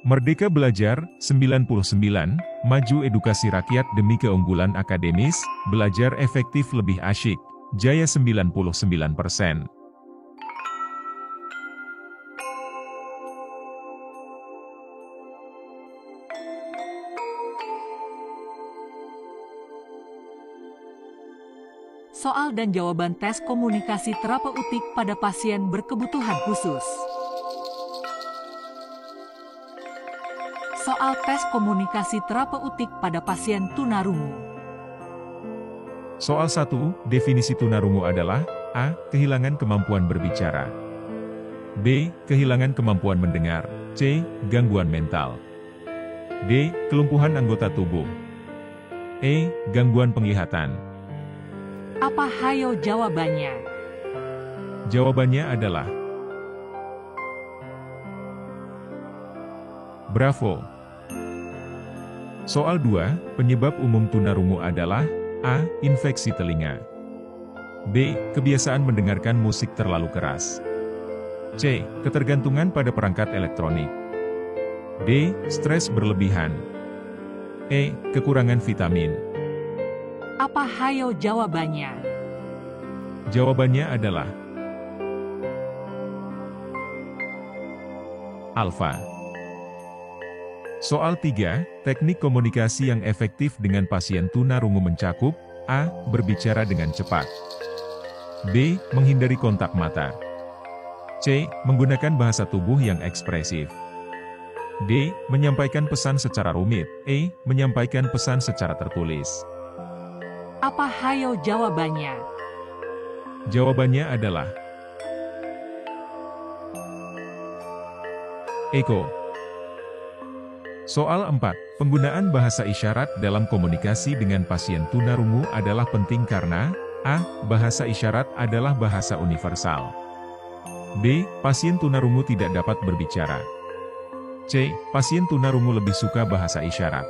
Merdeka Belajar, 99, Maju Edukasi Rakyat Demi Keunggulan Akademis, Belajar Efektif Lebih Asyik, Jaya 99%. Soal dan jawaban tes komunikasi terapeutik pada pasien berkebutuhan khusus. Soal tes komunikasi terapeutik pada pasien tunarungu. Soal 1, definisi tunarungu adalah A. Kehilangan kemampuan berbicara, B. Kehilangan kemampuan mendengar, C. Gangguan mental, D. Kelumpuhan anggota tubuh, E. Gangguan penglihatan. Apa hayo jawabannya? Jawabannya adalah Bravo. Soal 2, penyebab umum tunarungu adalah A. Infeksi telinga, B. Kebiasaan mendengarkan musik terlalu keras, C. Ketergantungan pada perangkat elektronik, D. Stres berlebihan, E. Kekurangan vitamin. Apa hayo jawabannya? Jawabannya adalah Alfa. Soal 3, teknik komunikasi yang efektif dengan pasien tunarungu mencakup A. Berbicara dengan cepat, B. Menghindari kontak mata, C. Menggunakan bahasa tubuh yang ekspresif, D. Menyampaikan pesan secara rumit, E. Menyampaikan pesan secara tertulis. Apa hayo jawabannya? Jawabannya adalah Eko. Soal 4, penggunaan bahasa isyarat dalam komunikasi dengan pasien tunarungu adalah penting karena A. Bahasa isyarat adalah bahasa universal, B. Pasien tunarungu tidak dapat berbicara, C. Pasien tunarungu lebih suka bahasa isyarat,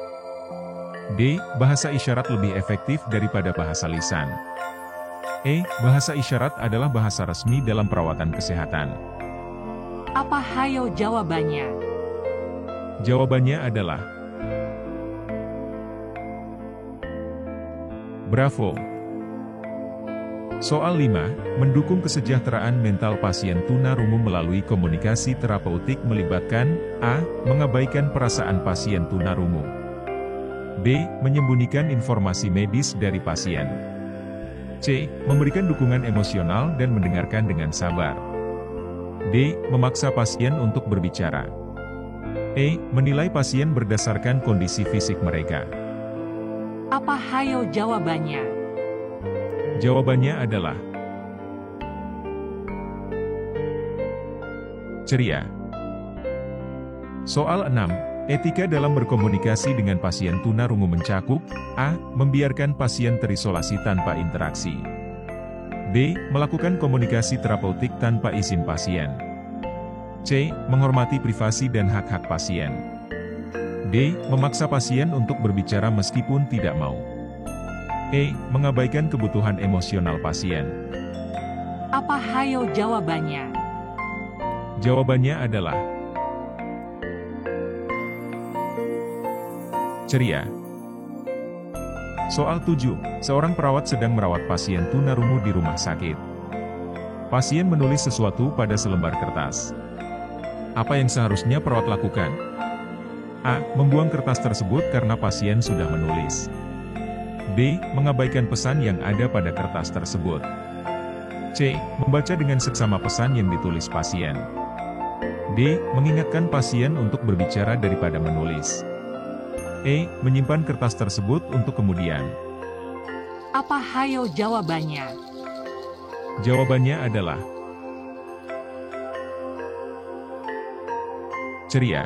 D. Bahasa isyarat lebih efektif daripada bahasa lisan, E. Bahasa isyarat adalah bahasa resmi dalam perawatan kesehatan. Apa hayo jawabannya? Jawabannya adalah Bravo. Soal 5, mendukung kesejahteraan mental pasien tunarungu melalui komunikasi terapeutik melibatkan A. Mengabaikan perasaan pasien tunarungu, B. Menyembunyikan informasi medis dari pasien, C. Memberikan dukungan emosional dan mendengarkan dengan sabar, D. Memaksa pasien untuk berbicara, E. Menilai pasien berdasarkan kondisi fisik mereka. Apa hayo jawabannya? Jawabannya adalah ceria. Soal 6, etika dalam berkomunikasi dengan pasien tunarungu mencakup A. Membiarkan pasien terisolasi tanpa interaksi, B. Melakukan komunikasi terapeutik tanpa izin pasien, C. Menghormati privasi dan hak-hak pasien, D. Memaksa pasien untuk berbicara meskipun tidak mau, E. Mengabaikan kebutuhan emosional pasien. Apa hayo jawabannya? Jawabannya adalah ceria. Soal 7, seorang perawat sedang merawat pasien tunarungu di rumah sakit. Pasien menulis sesuatu pada selembar kertas. Apa yang seharusnya perawat lakukan? A. Membuang kertas tersebut karena pasien sudah menulis, B. Mengabaikan pesan yang ada pada kertas tersebut, C. Membaca dengan seksama pesan yang ditulis pasien, D. Mengingatkan pasien untuk berbicara daripada menulis, E. Menyimpan kertas tersebut untuk kemudian. Apa hayo jawabannya? Jawabannya adalah ceria.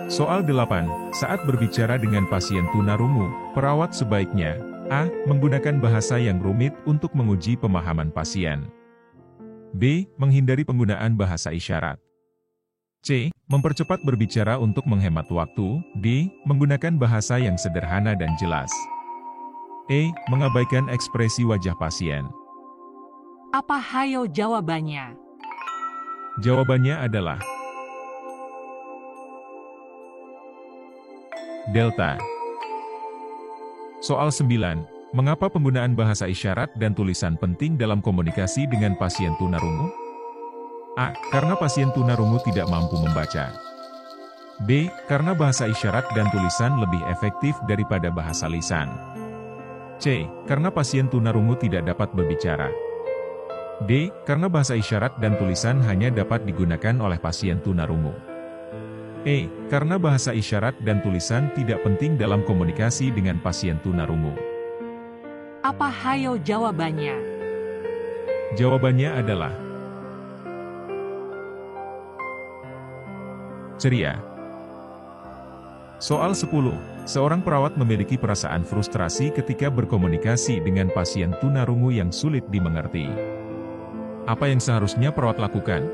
Soal 8, saat berbicara dengan pasien tunarungu, perawat sebaiknya A. Menggunakan bahasa yang rumit untuk menguji pemahaman pasien, B. Menghindari penggunaan bahasa isyarat, C. Mempercepat berbicara untuk menghemat waktu, D. Menggunakan bahasa yang sederhana dan jelas, E. Mengabaikan ekspresi wajah pasien. Apa hayo jawabannya? Jawabannya adalah Delta. Soal 9. Mengapa penggunaan bahasa isyarat dan tulisan penting dalam komunikasi dengan pasien tunarungu? A. Karena pasien tunarungu tidak mampu membaca. B. Karena bahasa isyarat dan tulisan lebih efektif daripada bahasa lisan. C. Karena pasien tunarungu tidak dapat berbicara. D. Karena bahasa isyarat dan tulisan hanya dapat digunakan oleh pasien tunarungu. E. Karena bahasa isyarat dan tulisan tidak penting dalam komunikasi dengan pasien tunarungu. Apa hayo jawabannya? Jawabannya adalah ceria. Soal 10. Seorang perawat memiliki perasaan frustrasi ketika berkomunikasi dengan pasien tunarungu yang sulit dimengerti. Apa yang seharusnya perawat lakukan?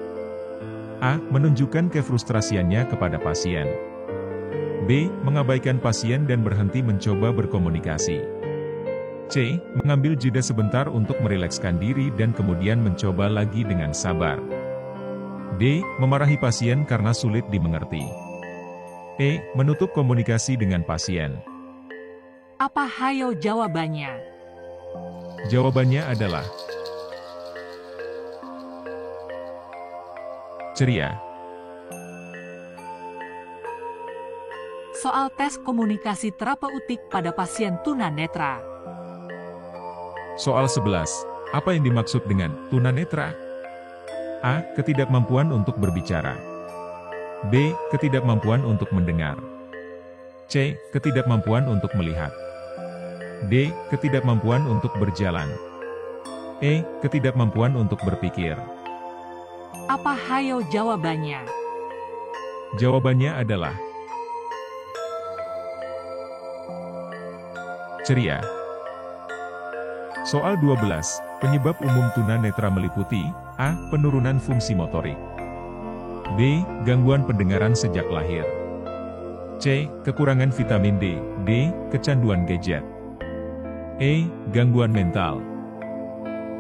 A. Menunjukkan kefrustrasiannya kepada pasien. B. Mengabaikan pasien dan berhenti mencoba berkomunikasi. C. Mengambil jeda sebentar untuk merilekskan diri dan kemudian mencoba lagi dengan sabar. D. Memarahi pasien karena sulit dimengerti. E. Menutup komunikasi dengan pasien. Apa hayo jawabannya? Jawabannya adalah ceria. Soal tes komunikasi terapeutik pada pasien tunanetra. Soal 11. Apa yang dimaksud dengan tunanetra? A. Ketidakmampuan untuk berbicara. B. Ketidakmampuan untuk mendengar. C. Ketidakmampuan untuk melihat. D. Ketidakmampuan untuk berjalan. E. Ketidakmampuan untuk berpikir. Apa hayo jawabannya? Jawabannya adalah ceria. Soal 12. Penyebab umum tunanetra meliputi A. Penurunan fungsi motorik. B. Gangguan pendengaran sejak lahir. C. Kekurangan vitamin D. D. Kecanduan gadget. E. Gangguan mental.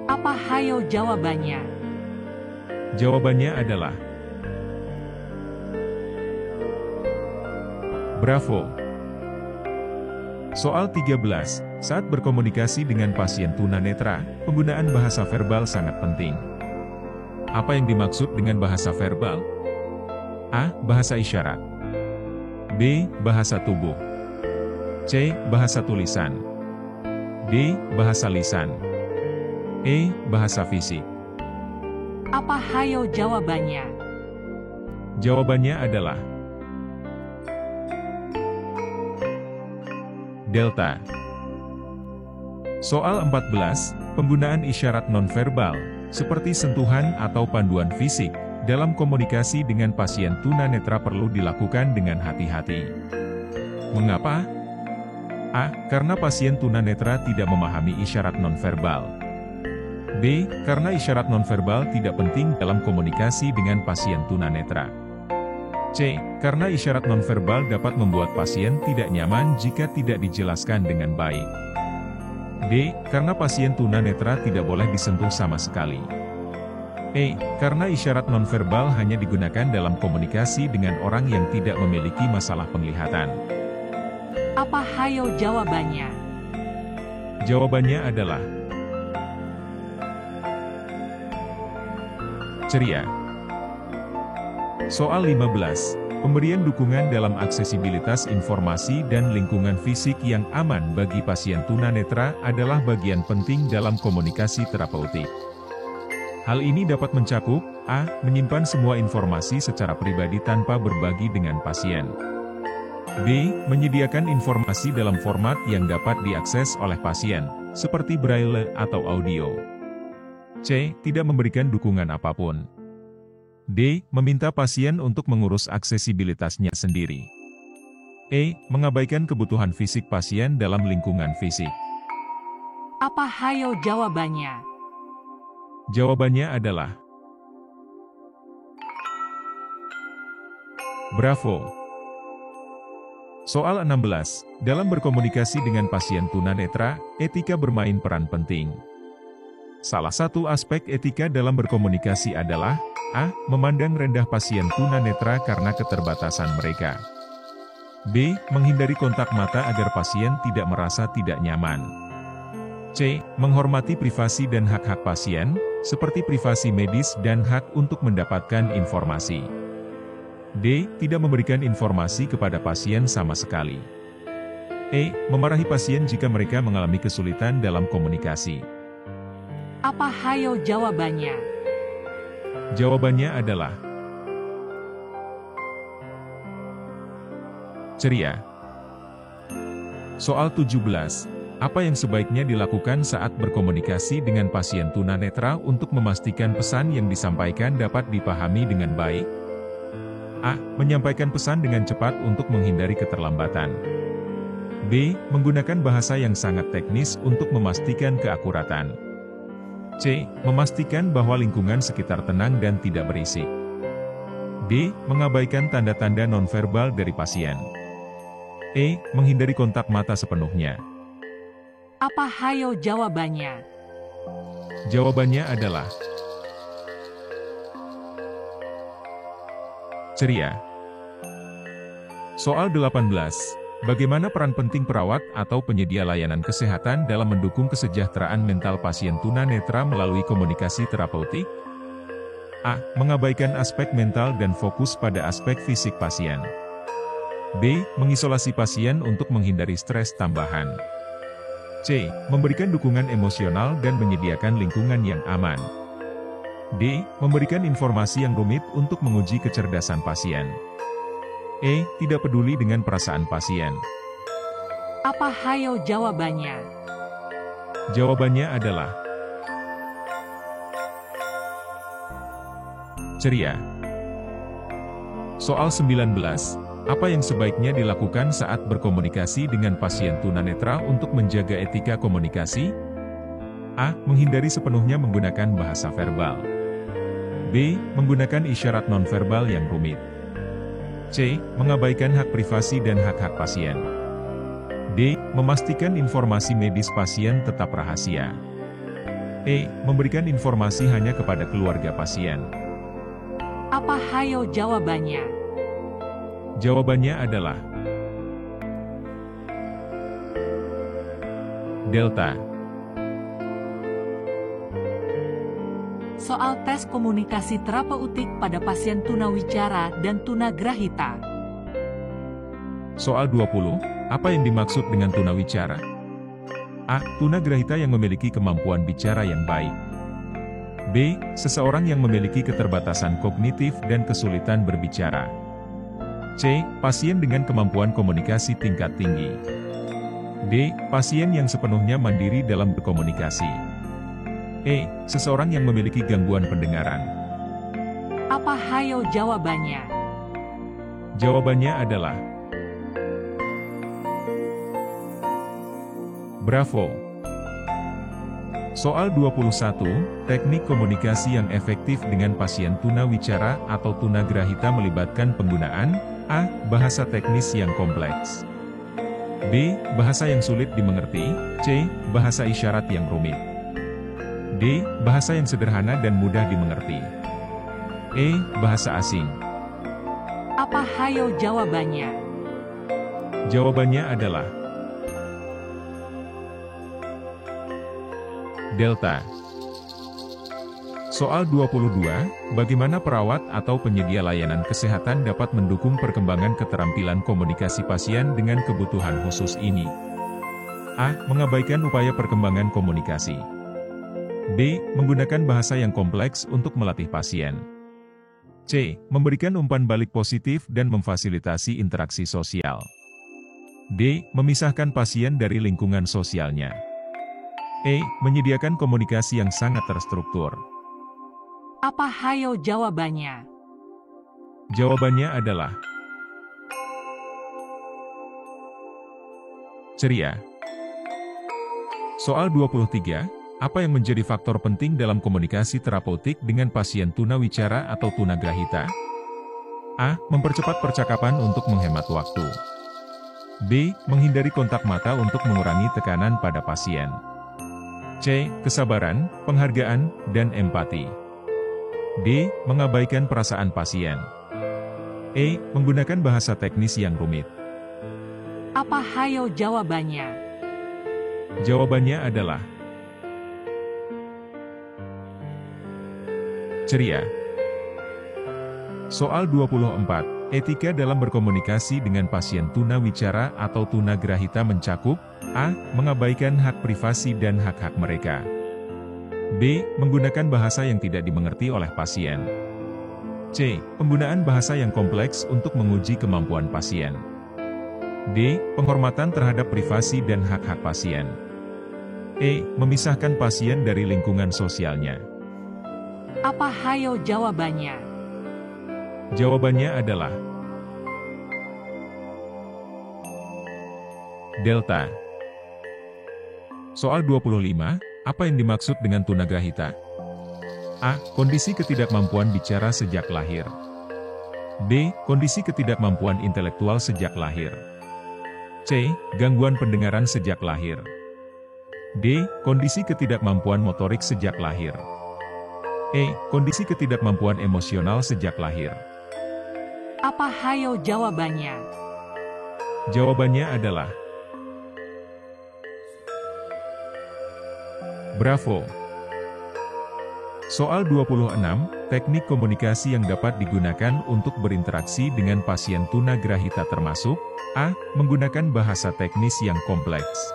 Apa hayo jawabannya? Jawabannya adalah bravo. Soal 13. Saat berkomunikasi dengan pasien tunanetra, penggunaan bahasa verbal sangat penting. Apa yang dimaksud dengan bahasa verbal? A. Bahasa isyarat. B. Bahasa tubuh. C. Bahasa tulisan. D. Bahasa lisan. E. Bahasa fisik. Apa hayo jawabannya? Jawabannya adalah Delta. Soal 14. Penggunaan isyarat nonverbal, seperti sentuhan atau panduan fisik, dalam komunikasi dengan pasien tunanetra perlu dilakukan dengan hati-hati. Mengapa? A. Karena pasien tunanetra tidak memahami isyarat nonverbal. B. Karena isyarat nonverbal tidak penting dalam komunikasi dengan pasien tunanetra. C. Karena isyarat nonverbal dapat membuat pasien tidak nyaman jika tidak dijelaskan dengan baik. D. Karena pasien tunanetra tidak boleh disentuh sama sekali. E. Karena isyarat nonverbal hanya digunakan dalam komunikasi dengan orang yang tidak memiliki masalah penglihatan. Apa hayo jawabannya? Jawabannya adalah ceria. Soal 15. Pemberian dukungan dalam aksesibilitas informasi dan lingkungan fisik yang aman bagi pasien tunanetra adalah bagian penting dalam komunikasi terapeutik. Hal ini dapat mencakup A. Menyimpan semua informasi secara pribadi tanpa berbagi dengan pasien. B. Menyediakan informasi dalam format yang dapat diakses oleh pasien, seperti braille atau audio. C. Tidak memberikan dukungan apapun. D. Meminta pasien untuk mengurus aksesibilitasnya sendiri. E. Mengabaikan kebutuhan fisik pasien dalam lingkungan fisik. Apa hayo jawabannya? Jawabannya adalah bravo. Soal 16. Dalam berkomunikasi dengan pasien tunanetra, etika bermain peran penting. Salah satu aspek etika dalam berkomunikasi adalah A. Memandang rendah pasien tunanetra karena keterbatasan mereka. B. Menghindari kontak mata agar pasien tidak merasa tidak nyaman. C. Menghormati privasi dan hak-hak pasien, seperti privasi medis dan hak untuk mendapatkan informasi. D. Tidak memberikan informasi kepada pasien sama sekali. E. Memarahi pasien jika mereka mengalami kesulitan dalam komunikasi. Apa hayo jawabannya? Jawabannya adalah ceria. Soal 17. Apa yang sebaiknya dilakukan saat berkomunikasi dengan pasien tunanetra untuk memastikan pesan yang disampaikan dapat dipahami dengan baik? A. Menyampaikan pesan dengan cepat untuk menghindari keterlambatan. B. Menggunakan bahasa yang sangat teknis untuk memastikan keakuratan. C. Memastikan bahwa lingkungan sekitar tenang dan tidak berisik. D. Mengabaikan tanda-tanda nonverbal dari pasien. E. Menghindari kontak mata sepenuhnya. Apa hayo jawabannya? Jawabannya adalah ceria. Soal 18. Bagaimana peran penting perawat atau penyedia layanan kesehatan dalam mendukung kesejahteraan mental pasien tunanetra melalui komunikasi terapeutik? A. Mengabaikan aspek mental dan fokus pada aspek fisik pasien. B. Mengisolasi pasien untuk menghindari stres tambahan. C. Memberikan dukungan emosional dan menyediakan lingkungan yang aman. D. Memberikan informasi yang rumit untuk menguji kecerdasan pasien. E. Tidak peduli dengan perasaan pasien. Apa hayo jawabannya? Jawabannya adalah ceria. Soal 19. Apa yang sebaiknya dilakukan saat berkomunikasi dengan pasien tunanetra untuk menjaga etika komunikasi? A. Menghindari sepenuhnya menggunakan bahasa verbal. B. Menggunakan isyarat nonverbal yang rumit. C. Mengabaikan hak privasi dan hak-hak pasien. D. Memastikan informasi medis pasien tetap rahasia. E. Memberikan informasi hanya kepada keluarga pasien. Apa hayo jawabannya? Jawabannya adalah delta. Soal tes komunikasi terapeutik pada pasien tunawicara dan tunagrahita. Soal 20. Apa yang dimaksud dengan tunawicara? A. Tunagrahita yang memiliki kemampuan bicara yang baik. B. Seseorang yang memiliki keterbatasan kognitif dan kesulitan berbicara. C. Pasien dengan kemampuan komunikasi tingkat tinggi. D. Pasien yang sepenuhnya mandiri dalam berkomunikasi. E. Seseorang yang memiliki gangguan pendengaran. Apa hayo jawabannya? Jawabannya adalah bravo. Soal 21. Teknik komunikasi yang efektif dengan pasien tunawicara atau tunagrahita melibatkan penggunaan A. Bahasa teknis yang kompleks. B. Bahasa yang sulit dimengerti. C. Bahasa isyarat yang rumit. D. Bahasa yang sederhana dan mudah dimengerti. E. Bahasa asing. Apa hayo jawabannya? Jawabannya adalah delta. Soal 22. Bagaimana perawat atau penyedia layanan kesehatan dapat mendukung perkembangan keterampilan komunikasi pasien dengan kebutuhan khusus ini? A. Mengabaikan upaya perkembangan komunikasi. B. Menggunakan bahasa yang kompleks untuk melatih pasien. C. Memberikan umpan balik positif dan memfasilitasi interaksi sosial. D. Memisahkan pasien dari lingkungan sosialnya. E. Menyediakan komunikasi yang sangat terstruktur. Apa hayo jawabannya? Jawabannya adalah ceria. Soal 23. Apa yang menjadi faktor penting dalam komunikasi terapeutik dengan pasien tunawicara atau tunagrahita? A. Mempercepat percakapan untuk menghemat waktu. B. Menghindari kontak mata untuk mengurangi tekanan pada pasien. C. Kesabaran, penghargaan, dan empati. D. Mengabaikan perasaan pasien. E. Menggunakan bahasa teknis yang rumit. Apa hayo jawabannya? Jawabannya adalah ceria. Soal 24. Etika dalam berkomunikasi dengan pasien tunawicara atau tunagrahita mencakup A. Mengabaikan hak privasi dan hak-hak mereka. B. Menggunakan bahasa yang tidak dimengerti oleh pasien. C. Penggunaan bahasa yang kompleks untuk menguji kemampuan pasien. D. Penghormatan terhadap privasi dan hak-hak pasien. E. Memisahkan pasien dari lingkungan sosialnya. Apa hayo jawabannya? Jawabannya adalah Delta. Soal 25. Apa yang dimaksud dengan tunagrahita? A. Kondisi ketidakmampuan bicara sejak lahir. B. Kondisi ketidakmampuan intelektual sejak lahir. C. Gangguan pendengaran sejak lahir. D. Kondisi ketidakmampuan motorik sejak lahir. E. Kondisi ketidakmampuan emosional sejak lahir. Apa hayo jawabannya? Jawabannya adalah Bravo. Soal 26, teknik komunikasi yang dapat digunakan untuk berinteraksi dengan pasien tunagrahita termasuk A. Menggunakan bahasa teknis yang kompleks.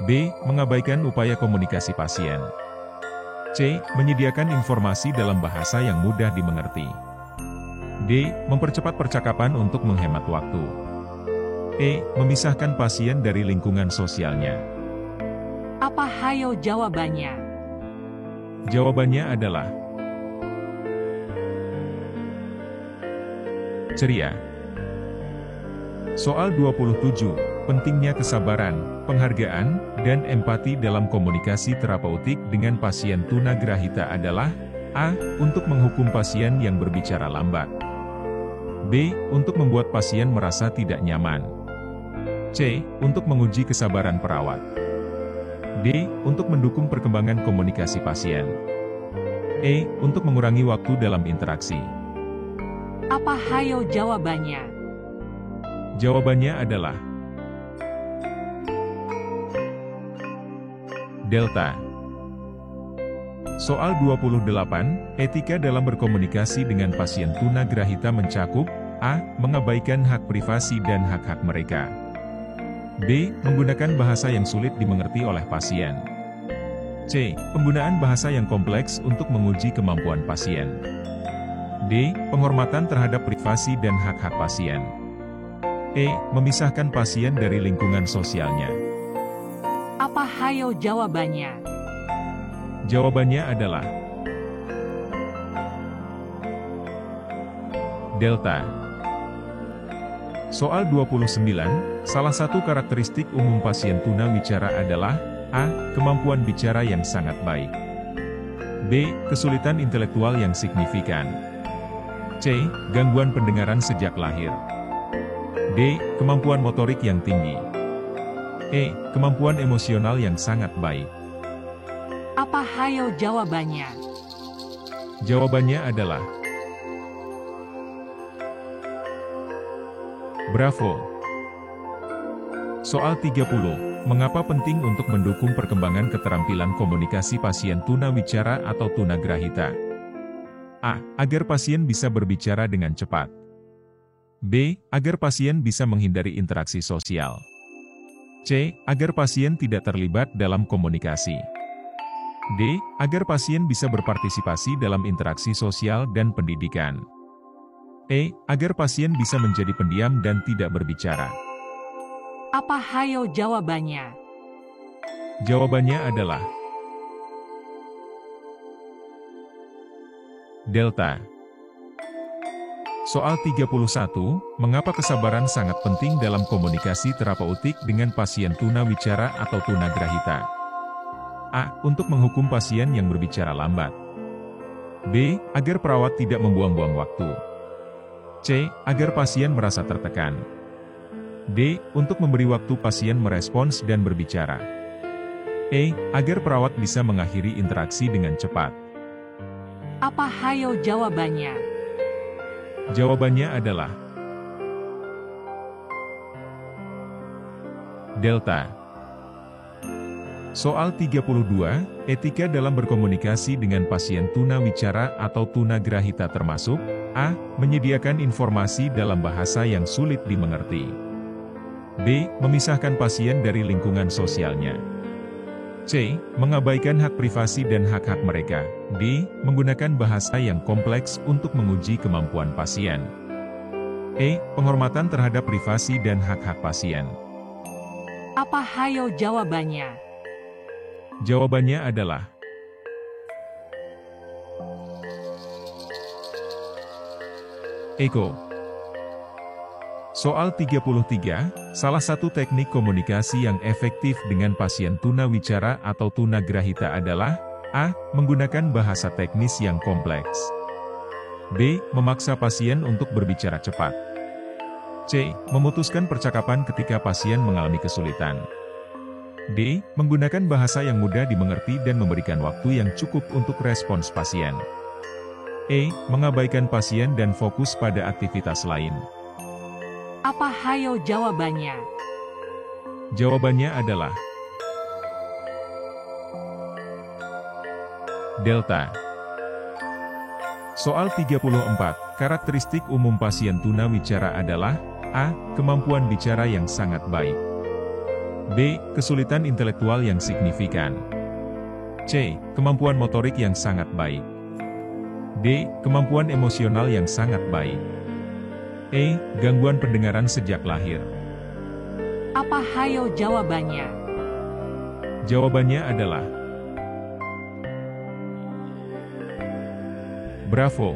B. Mengabaikan upaya komunikasi pasien. C. Menyediakan informasi dalam bahasa yang mudah dimengerti. D. Mempercepat percakapan untuk menghemat waktu. E. Memisahkan pasien dari lingkungan sosialnya. Apa hayo jawabannya? Jawabannya adalah ceria. Soal 27. Pentingnya kesabaran, penghargaan, dan empati dalam komunikasi terapeutik dengan pasien tunagrahita adalah A. Untuk menghukum pasien yang berbicara lambat. B. Untuk membuat pasien merasa tidak nyaman. C. Untuk menguji kesabaran perawat. D. Untuk mendukung perkembangan komunikasi pasien. E. Untuk mengurangi waktu dalam interaksi. Apa hayo jawabannya? Jawabannya adalah Delta. Soal 28, etika dalam berkomunikasi dengan pasien tunagrahita mencakup A. Mengabaikan hak privasi dan hak-hak mereka. B. Menggunakan bahasa yang sulit dimengerti oleh pasien. C. Penggunaan bahasa yang kompleks untuk menguji kemampuan pasien. D. Penghormatan terhadap privasi dan hak-hak pasien. E. Memisahkan pasien dari lingkungan sosialnya. Apa hayo jawabannya? Jawabannya adalah Delta. Soal 29, salah satu karakteristik umum pasien tunawicara adalah A. Kemampuan bicara yang sangat baik. B. Kesulitan intelektual yang signifikan. C. Gangguan pendengaran sejak lahir. D. Kemampuan motorik yang tinggi. E. Kemampuan emosional yang sangat baik. Apa hayo jawabannya? Jawabannya adalah Bravo. Soal 30. Mengapa penting untuk mendukung perkembangan keterampilan komunikasi pasien tunawicara atau tunagrahita? A. Agar pasien bisa berbicara dengan cepat. B. Agar pasien bisa menghindari interaksi sosial. C. Agar pasien tidak terlibat dalam komunikasi. D. Agar pasien bisa berpartisipasi dalam interaksi sosial dan pendidikan. E. Agar pasien bisa menjadi pendiam dan tidak berbicara. Apa hayo jawabannya? Jawabannya adalah Delta. Soal 31, mengapa kesabaran sangat penting dalam komunikasi terapeutik dengan pasien tunawicara atau tunagrahita? A. Untuk menghukum pasien yang berbicara lambat. B. Agar perawat tidak membuang-buang waktu. C. Agar pasien merasa tertekan. D. Untuk memberi waktu pasien merespons dan berbicara. E. Agar perawat bisa mengakhiri interaksi dengan cepat. Apa hayo jawabannya? Jawabannya adalah Delta. Soal 32, etika dalam berkomunikasi dengan pasien tunawicara atau tunagrahita termasuk A. Menyediakan informasi dalam bahasa yang sulit dimengerti. B. Memisahkan pasien dari lingkungan sosialnya. C. Mengabaikan hak privasi dan hak-hak mereka. D. Menggunakan bahasa yang kompleks untuk menguji kemampuan pasien. E. Penghormatan terhadap privasi dan hak-hak pasien. Apa hayo jawabannya? Jawabannya adalah Eko. Soal 33, salah satu teknik komunikasi yang efektif dengan pasien tunawicara atau tunagrahita adalah A. Menggunakan bahasa teknis yang kompleks. B. Memaksa pasien untuk berbicara cepat. C. Memutuskan percakapan ketika pasien mengalami kesulitan. D. Menggunakan bahasa yang mudah dimengerti dan memberikan waktu yang cukup untuk respons pasien. E. Mengabaikan pasien dan fokus pada aktivitas lain. Apa hayo jawabannya? Jawabannya adalah Delta. Soal 34, karakteristik umum pasien tunawicara adalah A. Kemampuan bicara yang sangat baik. B. Kesulitan intelektual yang signifikan. C. Kemampuan motorik yang sangat baik. D. Kemampuan emosional yang sangat baik. E. Gangguan pendengaran sejak lahir. Apa hayo jawabannya? Jawabannya adalah Bravo.